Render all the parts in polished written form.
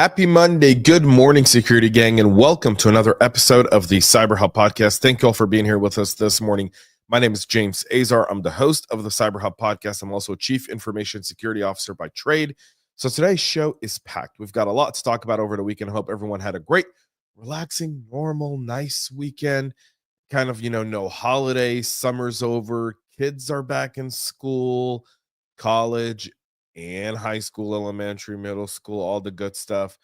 Happy Monday. Good morning, security gang, and welcome to another episode of the CyberHub Podcast. Thank you all for being here with us this morning. My name is James Azar. I'm the host of the CyberHub Podcast. I'm also a Chief Information Security Officer by trade. So today's show is packed. We've got a lot to talk about over the weekend. I hope everyone had a great, relaxing, normal, nice weekend. Kind of, no holidays, summer's over, kids are back in school, college, and high school, elementary, middle school, all the good stuff.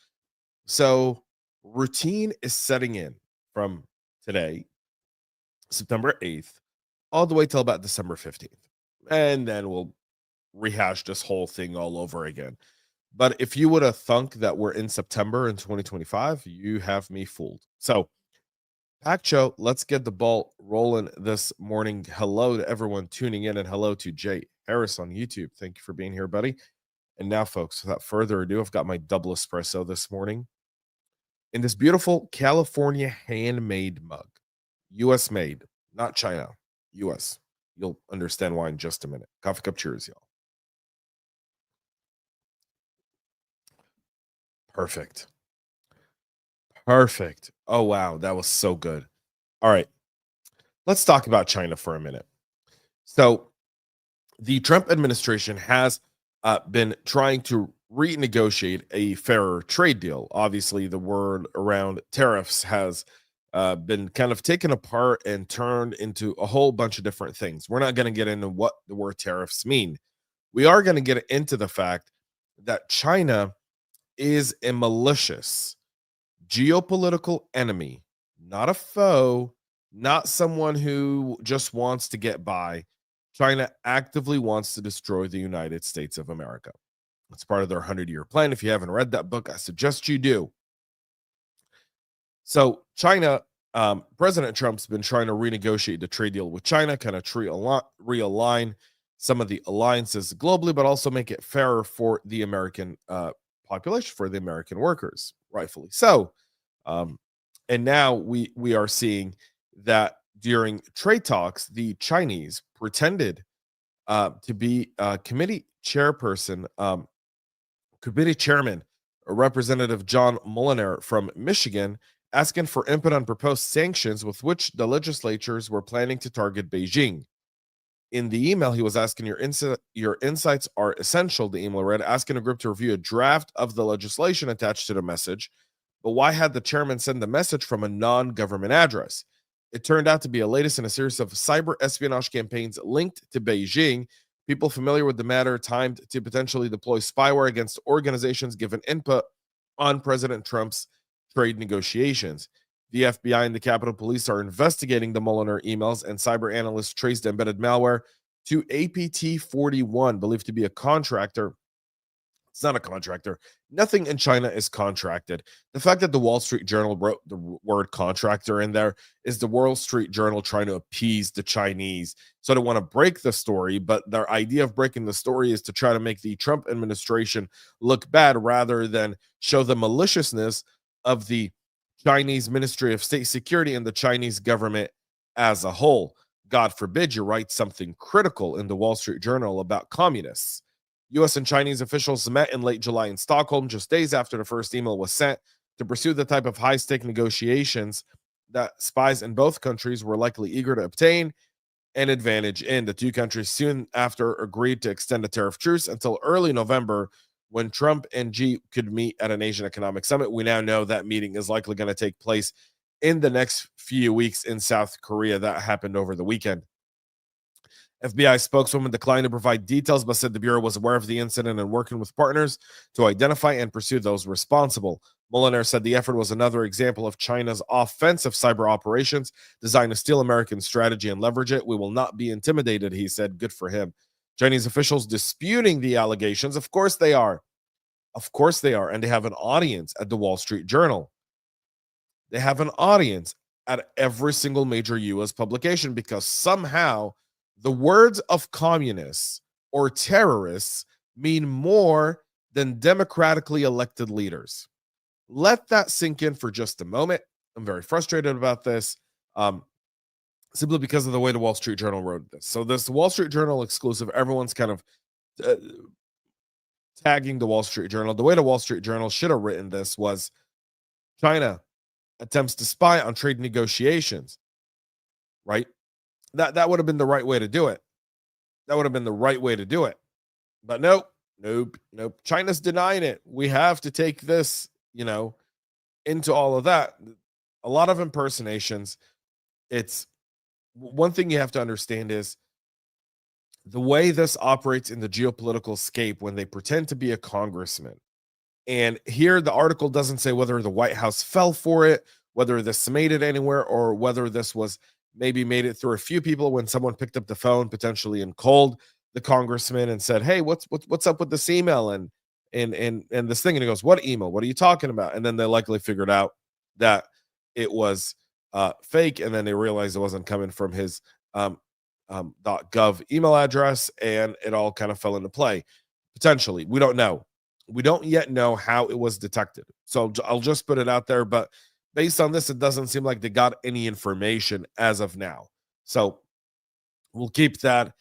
So routine is setting in from today, September 8th, all the way till about December 15th. And then we'll rehash this whole thing all over again. But if you would have thunk that we're in September in 2025, you have me fooled. So packed show, let's get the ball rolling this morning. Hello to everyone tuning in, and hello to Jay Harris on YouTube. Thank you for being here, buddy. And now, folks, without further ado, I've got my double espresso this morning in this beautiful California handmade mug. U.S. made, not China, U.S. You'll understand why in just a minute. Coffee cup cheers, y'all. Perfect. Oh, wow. That was so good. All right. Let's talk about China for a minute. So the Trump administration has been trying to renegotiate a fairer trade deal. Obviously, the word around tariffs has been kind of taken apart and turned into a whole bunch of different things. We're not going to get into what the word tariffs mean. We are going to get into the fact that China is a malicious geopolitical enemy, not a foe, not someone who just wants to get by. China actively wants to destroy the United States of America. It's part of their 100-year plan. If you haven't read that book, I suggest you do. So China, President Trump's been trying to renegotiate the trade deal with China, kind of realign some of the alliances globally, but also make it fairer for the American population, for the American workers, rightfully so. And now we are seeing that during trade talks, the Chinese pretended to be committee chairman, Representative John Mulliner from Michigan, asking for input on proposed sanctions with which the legislatures were planning to target Beijing. In the email, he was asking, your insights are essential, the email read, asking a group to review a draft of the legislation attached to the message. But why had the chairman send the message from a non-government address? It turned out to be a latest in a series of cyber espionage campaigns linked to Beijing. People familiar with the matter timed to potentially deploy spyware against organizations given input on President Trump's trade negotiations. The FBI and the Capitol Police are investigating the Mulliner emails, and cyber analysts traced embedded malware to APT-41, believed to be a contractor. It's not a contractor. Nothing in China is contracted. The fact that the Wall Street Journal wrote the word contractor in there is the Wall Street Journal trying to appease the Chinese. So they want to break the story, but their idea of breaking the story is to try to make the Trump administration look bad rather than show the maliciousness of the Chinese Ministry of State Security and the Chinese government as a whole. God forbid you write something critical in the Wall Street Journal about communists. U.S. and Chinese officials met in late July in Stockholm, just days after the first email was sent, to pursue the type of high-stake negotiations that spies in both countries were likely eager to obtain an advantage in. The two countries soon after agreed to extend the tariff truce until early November, when Trump and Xi could meet at an Asian Economic Summit. We now know that meeting is likely going to take place in the next few weeks in South Korea. That happened over the weekend. FBI spokeswoman declined to provide details, but said the Bureau was aware of the incident and working with partners to identify and pursue those responsible. Mulliner said the effort was another example of China's offensive cyber operations designed to steal American strategy and leverage it. We will not be intimidated, he said. Good for him. Chinese officials disputing the allegations. Of course they are. Of course they are. And they have an audience at the Wall Street Journal. They have an audience at every single major U.S. publication because somehow the words of communists or terrorists mean more than democratically elected leaders. Let that sink in for just a moment. I'm very frustrated about this, simply because of the way the Wall Street Journal wrote this. So this Wall Street Journal exclusive, everyone's kind of tagging the Wall Street Journal. The way the Wall Street Journal should have written this was China attempts to spy on trade negotiations, right? That would have been the right way to do it. That would have been the right way to do it. But nope. China's denying it. We have to take this, into all of that. A lot of impersonations. It's one thing you have to understand is the way this operates in the geopolitical scape when they pretend to be a congressman. And here the article doesn't say whether the White House fell for it, whether this made it anywhere, or whether this was maybe made it through a few people when someone picked up the phone, potentially and called the congressman and said, "Hey, what's up with this email and this thing?" And he goes, "What email? What are you talking about?" And then they likely figured out that it was fake, and then they realized it wasn't coming from his .gov email address, and it all kind of fell into play. Potentially, we don't know. We don't yet know how it was detected. So I'll just put it out there. But based on this, it doesn't seem like they got any information as of now. So we'll keep that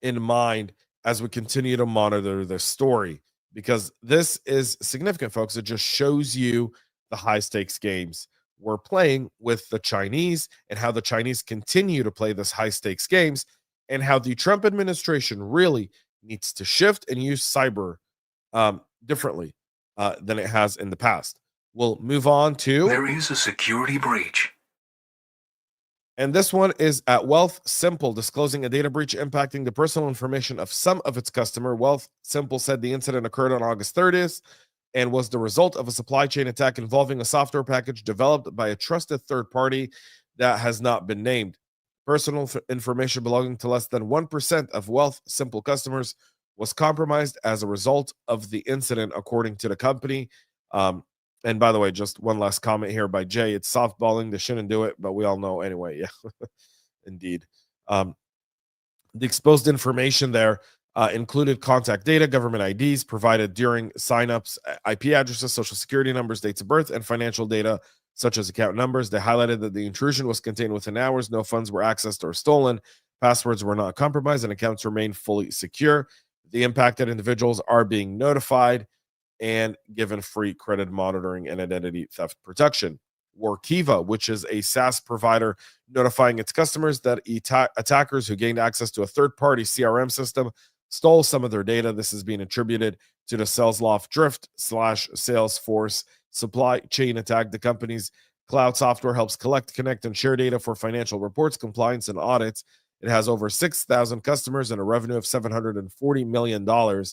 in mind as we continue to monitor this story, because this is significant, folks. It just shows you the high stakes games we're playing with the Chinese, and how the Chinese continue to play this high stakes games, and how the Trump administration really needs to shift and use cyber differently than it has in the past. We'll move on to... There is a security breach. And this one is at Wealthsimple, disclosing a data breach impacting the personal information of some of its customers. Wealthsimple said the incident occurred on August 30th and was the result of a supply chain attack involving a software package developed by a trusted third party that has not been named. Personal information belonging to less than 1% of Wealthsimple customers was compromised as a result of the incident, according to the company. And by the way, just one last comment here by Jay. It's softballing. They shouldn't do it, but we all know anyway. Yeah, indeed. The exposed information there included contact data, government IDs provided during signups, IP addresses, social security numbers, dates of birth, and financial data such as account numbers. They highlighted that the intrusion was contained within hours. No funds were accessed or stolen. Passwords were not compromised, and accounts remained fully secure. The impacted individuals are being notified and given free credit monitoring and identity theft protection. Workiva, which is a SaaS provider, notifying its customers that attackers who gained access to a third-party CRM system stole some of their data. This is being attributed to the Salesloft Drift / Salesforce supply chain attack. The company's cloud software helps collect, connect, and share data for financial reports, compliance, and audits. It has over 6,000 customers and a revenue of $740 million.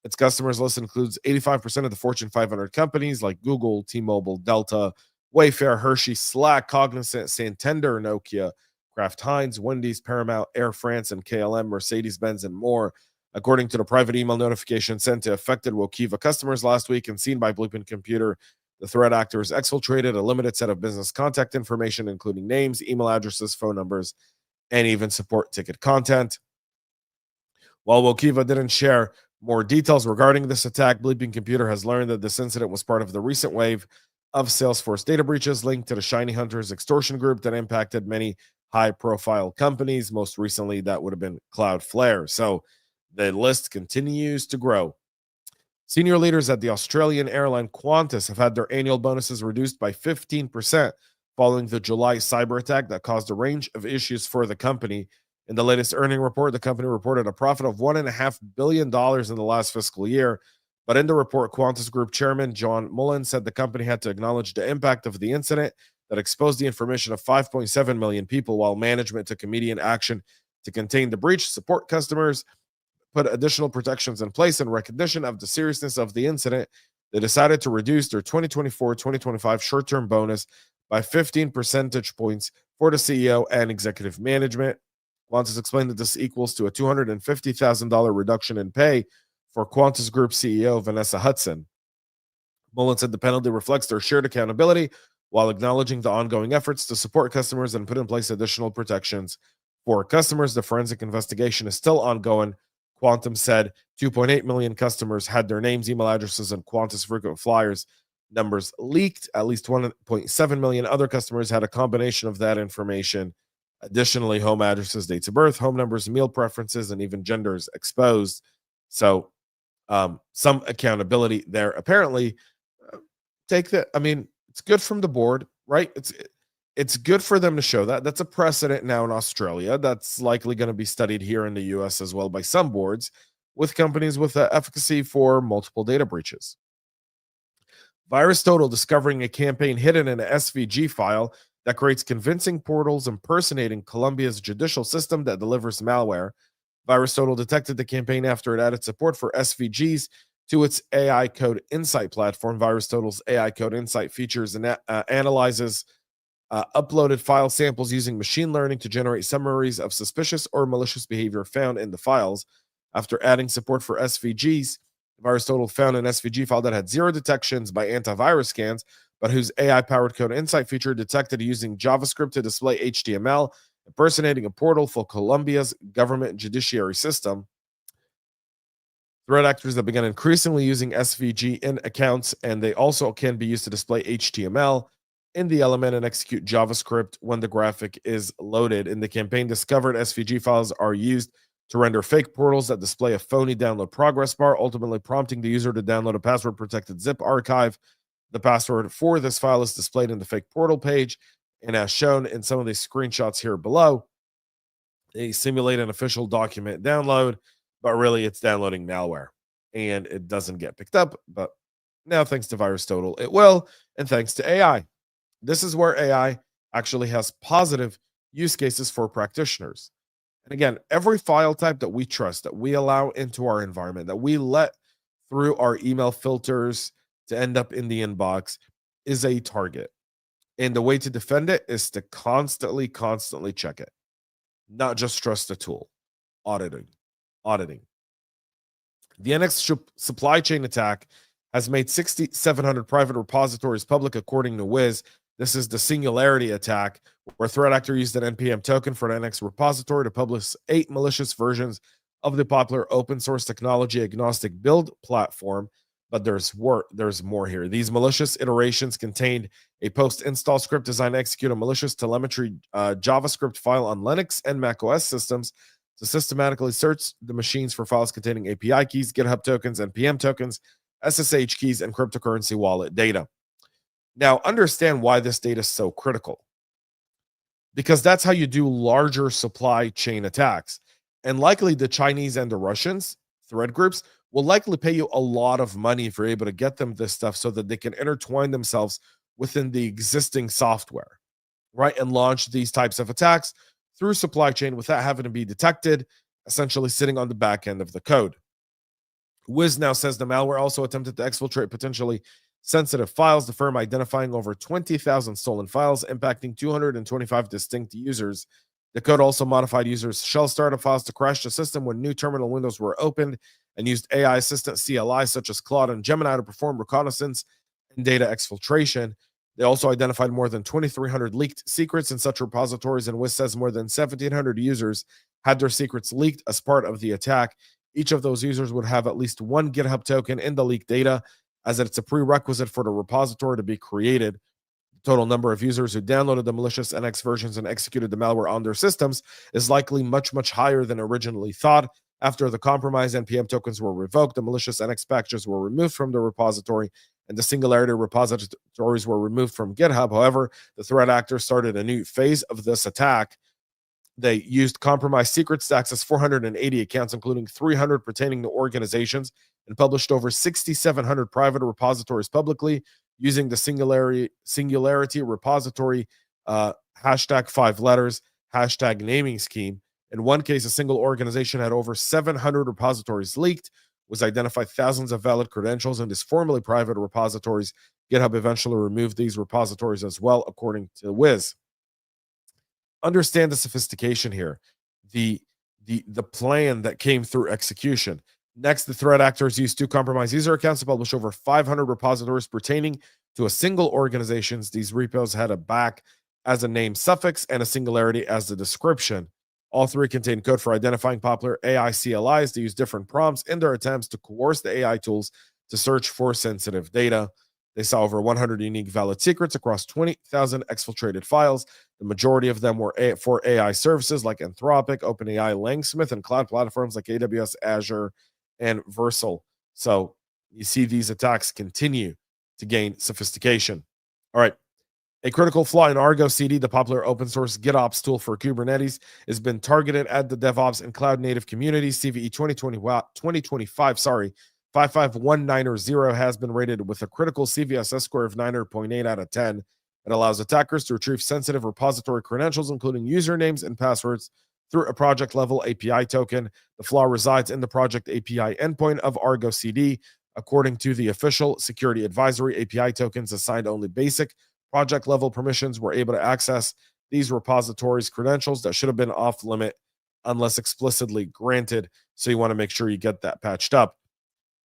Its customers list includes 85% of the Fortune 500 companies like Google, T-Mobile, Delta, Wayfair, Hershey, Slack, Cognizant, Santander, Nokia, Kraft Heinz, Wendy's, Paramount, Air France, and KLM, Mercedes-Benz, and more. According to the private email notification sent to affected Workiva customers last week and seen by Bleeping Computer, the threat actors exfiltrated a limited set of business contact information, including names, email addresses, phone numbers, and even support ticket content. While Workiva didn't share more details regarding this attack, Bleeping Computer has learned that this incident was part of the recent wave of Salesforce data breaches linked to the Shiny Hunters extortion group that impacted many high-profile companies. Most recently, that would have been Cloudflare. So the list continues to grow. Senior leaders at the Australian airline Qantas have had their annual bonuses reduced by 15% following the July cyber attack that caused a range of issues for the company. In the latest earning report, the company reported a profit of $1.5 billion in the last fiscal year. But in the report, Qantas Group Chairman John Mullen said the company had to acknowledge the impact of the incident that exposed the information of 5.7 million people, while management took immediate action to contain the breach, support customers, put additional protections in place. In recognition of the seriousness of the incident, they decided to reduce their 2024-2025 short-term bonus by 15 percentage points for the CEO and executive management. Qantas explained that this equals to a $250,000 reduction in pay for Qantas Group CEO Vanessa Hudson. Mullen said the penalty reflects their shared accountability while acknowledging the ongoing efforts to support customers and put in place additional protections for customers. The forensic investigation is still ongoing. Qantas said 2.8 million customers had their names, email addresses, and Qantas frequent flyers numbers leaked. At least 1.7 million other customers had a combination of that information. Additionally, home addresses, dates of birth, home numbers, meal preferences, and even genders exposed. So some accountability there. Apparently, take that. I mean, it's good from the board, right? It's good for them to show that. That's a precedent now in Australia. That's likely going to be studied here in the US as well by some boards with companies with efficacy for multiple data breaches. VirusTotal discovering a campaign hidden in an SVG file that creates convincing portals impersonating Colombia's judicial system that delivers malware. VirusTotal detected the campaign after it added support for SVGs to its AI Code Insight platform. VirusTotal's AI Code Insight features and analyzes uploaded file samples using machine learning to generate summaries of suspicious or malicious behavior found in the files. After adding support for SVGs, VirusTotal found an SVG file that had 0 detections by antivirus scans, but whose AI-powered Code Insight feature detected using JavaScript to display HTML, impersonating a portal for Colombia's government judiciary system. Threat actors that began increasingly using SVG in accounts, and they also can be used to display HTML in the element and execute JavaScript when the graphic is loaded. In the campaign, discovered SVG files are used to render fake portals that display a phony download progress bar, ultimately prompting the user to download a password-protected zip archive. The password for this file is displayed in the fake portal page, and as shown in some of these screenshots here below, they simulate an official document download, but really it's downloading malware, and it doesn't get picked up. But now, thanks to VirusTotal, it will, and thanks to AI. This is where AI actually has positive use cases for practitioners. And again, every file type that we trust, that we allow into our environment, that we let through our email filters to end up in the inbox is a target. And the way to defend it is to constantly check it, not just trust the tool. Auditing. The NX supply chain attack has made 6,700 private repositories public, according to Wiz. This is the Singularity attack, where a threat actor used an NPM token for an NX repository to publish 8 malicious versions of the popular open source technology agnostic build platform. But there's more here. These malicious iterations contained a post-install script designed to execute a malicious telemetry JavaScript file on Linux and macOS systems to systematically search the machines for files containing API keys, GitHub tokens, NPM tokens, SSH keys, and cryptocurrency wallet data. Now, understand why this data is so critical. Because that's how you do larger supply chain attacks. And likely the Chinese and the Russians, threat groups, will likely pay you a lot of money if you're able to get them this stuff so that they can intertwine themselves within the existing software, right? And launch these types of attacks through supply chain without having to be detected, essentially sitting on the back end of the code. Wiz now says the malware also attempted to exfiltrate potentially sensitive files, the firm identifying over 20,000 stolen files, impacting 225 distinct users. The code also modified users' shell startup files to crash the system when new terminal windows were opened, and used AI assistant CLI such as Claude and Gemini to perform reconnaissance and data exfiltration. They also identified more than 2,300 leaked secrets in such repositories, and Wiz says more than 1,700 users had their secrets leaked as part of the attack. Each of those users would have at least one GitHub token in the leaked data, as it's a prerequisite for the repository to be created. The total number of users who downloaded the malicious NX versions and executed the malware on their systems is likely much higher than originally thought. After the compromised NPM tokens were revoked, the malicious NX packages were removed from the repository, and the Singularity repositories were removed from GitHub. However, the threat actors started a new phase of this attack. They used compromised secrets to access 480 accounts, including 300 pertaining to organizations, and published over 6,700 private repositories publicly using the Singularity repository hashtag 5 letters, hashtag naming scheme. In one case, a single organization had over 700 repositories leaked, was identified thousands of valid credentials in these formerly private repositories. GitHub eventually removed these repositories as well, according to Wiz. Understand the sophistication here, the plan that came through execution. Next, the threat actors used 2 compromised user accounts to publish over 500 repositories pertaining to a single organization. These repos had a back as a name suffix and a Singularity as the description. All 3 contain code for identifying popular AI CLIs to use different prompts in their attempts to coerce the AI tools to search for sensitive data. They saw over 100 unique valid secrets across 20,000 exfiltrated files. The majority of them were for AI services like Anthropic, OpenAI, Langsmith, and cloud platforms like AWS, Azure, and Versal. So you see these attacks continue to gain sophistication. All right. A critical flaw in Argo CD, the popular open source GitOps tool for Kubernetes, has been targeted at the DevOps and cloud native communities. CVE 2025, 55190 has been rated with a critical CVSS score of 9.8 out of 10. It allows attackers to retrieve sensitive repository credentials, including usernames and passwords, through a project-level API token. The flaw resides in the project API endpoint of Argo CD. According to the official security advisory, API tokens assigned only basic project-level permissions were able to access these repositories' credentials that should have been off-limit unless explicitly granted. So you want to make sure you get that patched up.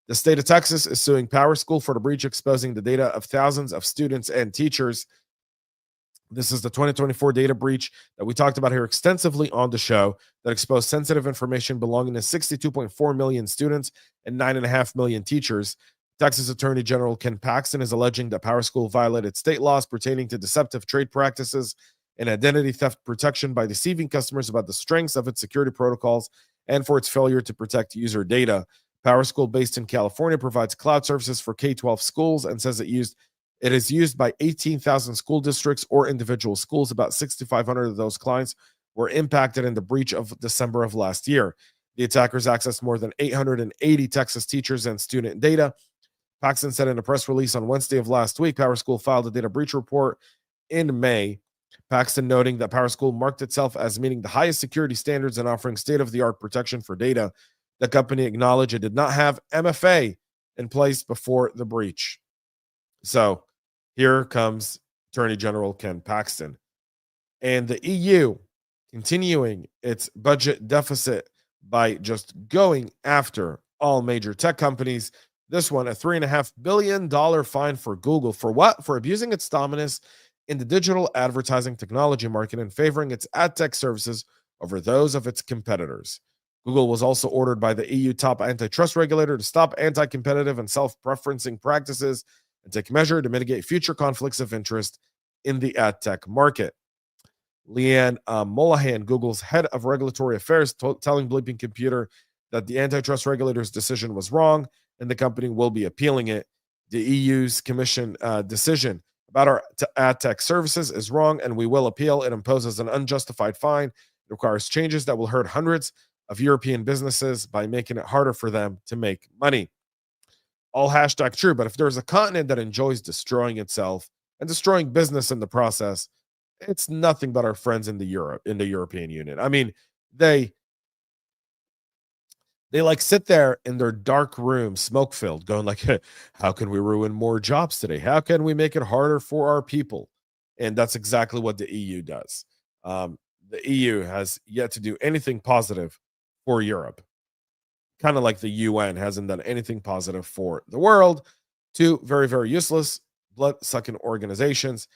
The state of Texas is suing PowerSchool for the breach exposing the data of thousands of students and teachers. This is the 2024 data breach that we talked about here extensively on the show that exposed sensitive information belonging to 62.4 million students and 9.5 million teachers. Texas Attorney General Ken Paxton is alleging that PowerSchool violated state laws pertaining to deceptive trade practices and identity theft protection by deceiving customers about the strengths of its security protocols and for its failure to protect user data. PowerSchool, based in California, provides cloud services for K-12 schools and says it is used by 18,000 school districts or individual schools. About 6,500 of those clients were impacted in the breach of December of last year. The attackers accessed more than 880 Texas teachers and student data. Paxton said in a press release on Wednesday of last week, PowerSchool filed a data breach report in May. Paxton noting that PowerSchool marked itself as meeting the highest security standards and offering state-of-the-art protection for data. The company acknowledged it did not have MFA in place before the breach. So here comes Attorney General Ken Paxton. And the EU continuing its budget deficit by just going after all major tech companies. This one, a $3.5 billion fine for Google. For what? For abusing its dominance in the digital advertising technology market and favoring its ad tech services over those of its competitors. Google was also ordered by the EU top antitrust regulator to stop anti-competitive and self-preferencing practices and take measure to mitigate future conflicts of interest in the ad tech market. Leanne Molahan, Google's head of regulatory affairs, telling Bleeping Computer that the antitrust regulator's decision was wrong and the company will be appealing it. The EU's commission decision about our ad tech services is wrong and we will appeal. It imposes an unjustified fine. It requires changes that will hurt hundreds of European businesses by making it harder for them to make money. All hashtag true, but if there's a continent that enjoys destroying itself and destroying business in the process, it's nothing but our friends in the European Union. I mean, they like sit there in their dark room, smoke filled, going like, hey, how can we ruin more jobs today? How can we make it harder for our people? And that's exactly what the EU does. The EU has yet to do anything positive for Europe. Kind of like the UN hasn't done anything positive for the world. Two very, very useless, blood-sucking organizations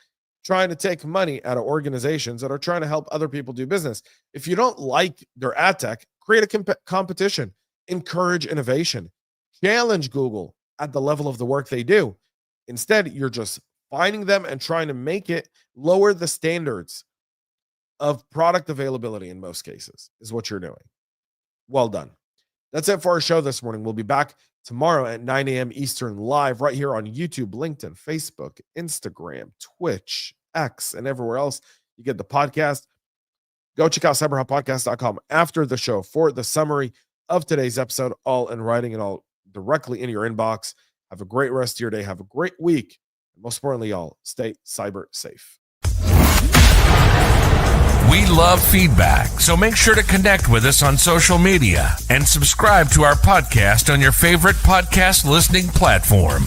trying to take money out of organizations that are trying to help other people do business. If you don't like their ad tech, create a competition. Encourage innovation. Challenge Google at the level of the work they do. Instead, you're just finding them and trying to make it lower the standards of product availability in most cases is what you're doing. Well done. That's it for our show this morning. We'll be back tomorrow at 9 a.m. Eastern live right here on YouTube, LinkedIn, Facebook, Instagram, Twitch, X, and everywhere else you get the podcast. Go check out CyberHubPodcast.com after the show for the summary of today's episode, all in writing and all directly in your inbox. Have a great rest of your day. Have a great week. And most importantly, y'all, stay cyber safe. We love feedback, so make sure to connect with us on social media and subscribe to our podcast on your favorite podcast listening platform.